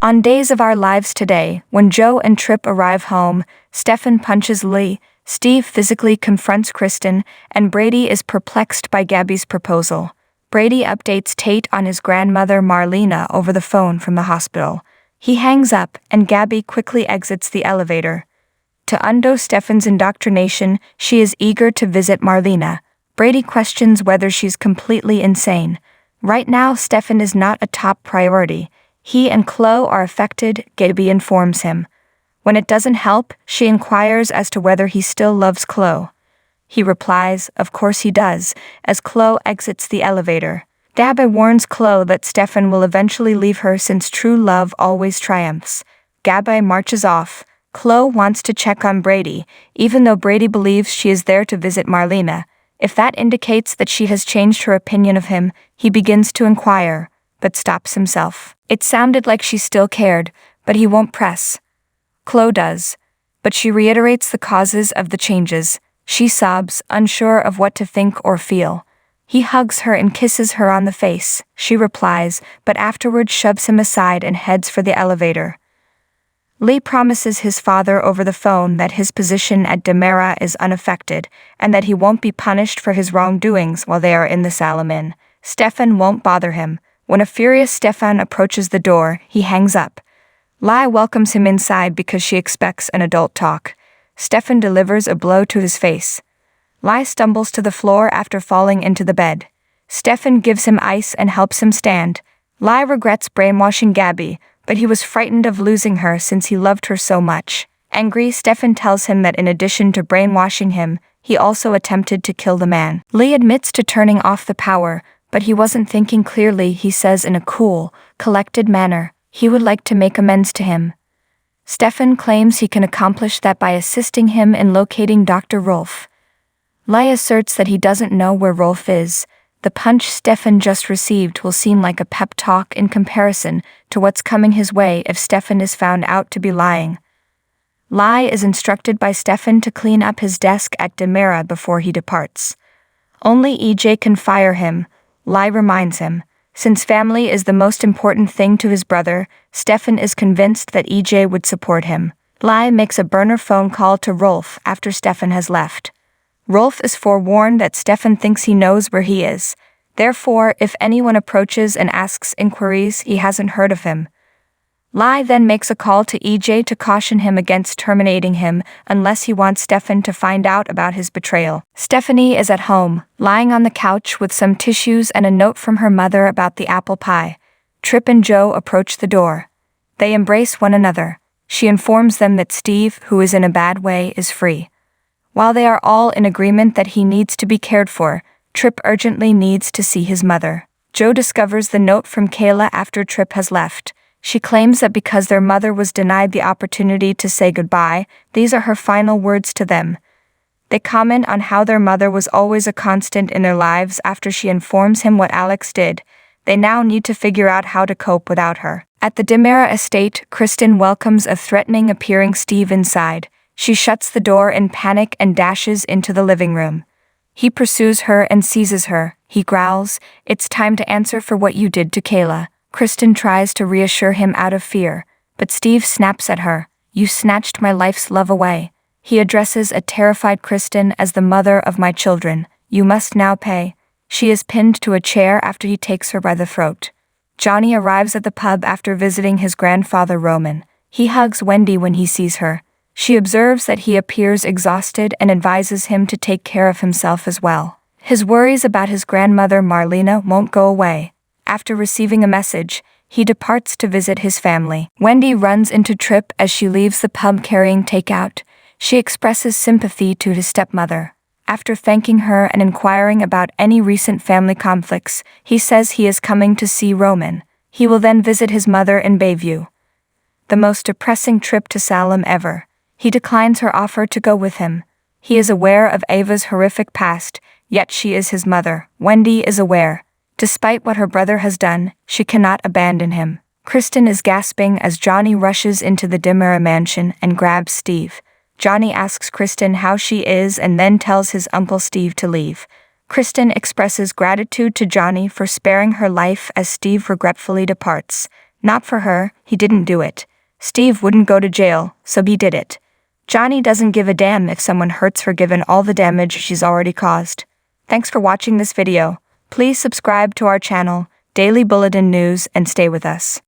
On Days of Our Lives Today, when Joe and Trip arrive home, Stefan punches Lee, Steve physically confronts Kristen, and Brady is perplexed by Gabby's proposal. Brady updates Tate on his grandmother Marlena over the phone from the hospital. He hangs up, and Gabby quickly exits the elevator. To undo Stefan's indoctrination, she is eager to visit Marlena. Brady questions whether she's completely insane. Right now, Stefan is not a top priority. He and Chloe are affected, Gabby informs him. When it doesn't help, she inquires as to whether he still loves Chloe. He replies, of course he does, as Chloe exits the elevator. Gabby warns Chloe that Stefan will eventually leave her since true love always triumphs. Gabby marches off. Chloe wants to check on Brady, even though Brady believes she is there to visit Marlena. If that indicates that she has changed her opinion of him, he begins to inquire, but stops himself. It sounded like she still cared, but he won't press. Chloe does, but she reiterates the causes of the changes. She sobs, unsure of what to think or feel. He hugs her and kisses her on the face. She replies, but afterwards shoves him aside and heads for the elevator. Lee promises his father over the phone that his position at Demera is unaffected, and that he won't be punished for his wrongdoings while they are in the Salamin. Stefan won't bother him. When a furious Stefan approaches the door, he hangs up. Lee welcomes him inside because she expects an adult talk. Stefan delivers a blow to his face. Lee stumbles to the floor after falling into the bed. Stefan gives him ice and helps him stand. Lee regrets brainwashing Gabby, but he was frightened of losing her since he loved her so much. Angry, Stefan tells him that in addition to brainwashing him, he also attempted to kill the man. Lee admits to turning off the power, but he wasn't thinking clearly. He says in a cool, collected manner, he would like to make amends to him. Stefan claims he can accomplish that by assisting him in locating Dr. Rolf. Lee asserts that he doesn't know where Rolf is. The punch Stefan just received will seem like a pep talk in comparison to what's coming his way if Stefan is found out to be lying. Lee is instructed by Stefan to clean up his desk at Demera before he departs. Only EJ can fire him, Lee reminds him. Since family is the most important thing to his brother, Stefan is convinced that EJ would support him. Lee makes a burner phone call to Rolf after Stefan has left. Rolf is forewarned that Stefan thinks he knows where he is. Therefore, if anyone approaches and asks inquiries, he hasn't heard of him. Lee then makes a call to EJ to caution him against terminating him unless he wants Stefan to find out about his betrayal. Stephanie is at home, lying on the couch with some tissues and a note from her mother about the apple pie. Trip and Joe approach the door. They embrace one another. She informs them that Steve, who is in a bad way, is free. While they are all in agreement that he needs to be cared for, Trip urgently needs to see his mother. Joe discovers the note from Kayla after Trip has left. She claims that because their mother was denied the opportunity to say goodbye, these are her final words to them. They comment on how their mother was always a constant in their lives after she informs him what Alex did. They now need to figure out how to cope without her. At the Demera estate, Kristen welcomes a threatening-appearing Steve inside. She shuts the door in panic and dashes into the living room. He pursues her and seizes her. He growls, "It's time to answer for what you did to Kayla." Kristen tries to reassure him out of fear, but Steve snaps at her. "You snatched my life's love away." He addresses a terrified Kristen as the mother of my children. "You must now pay." She is pinned to a chair after he takes her by the throat. Johnny arrives at the pub after visiting his grandfather Roman. He hugs Wendy when he sees her. She observes that he appears exhausted and advises him to take care of himself as well. His worries about his grandmother Marlena won't go away. After receiving a message, he departs to visit his family. Wendy runs into Trip as she leaves the pub carrying takeout. She expresses sympathy to his stepmother. After thanking her and inquiring about any recent family conflicts, he says he is coming to see Roman. He will then visit his mother in Bayview. The most depressing trip to Salem ever. He declines her offer to go with him. He is aware of Ava's horrific past, yet she is his mother. Wendy is aware. Despite what her brother has done, she cannot abandon him. Kristen is gasping as Johnny rushes into the Demera mansion and grabs Steve. Johnny asks Kristen how she is and then tells his uncle Steve to leave. Kristen expresses gratitude to Johnny for sparing her life as Steve regretfully departs. Not for her, he didn't do it. Steve wouldn't go to jail, so he did it. Johnny doesn't give a damn if someone hurts her given all the damage she's already caused. Thanks for watching this video. Please subscribe to our channel, Daily Bulletin News, and stay with us.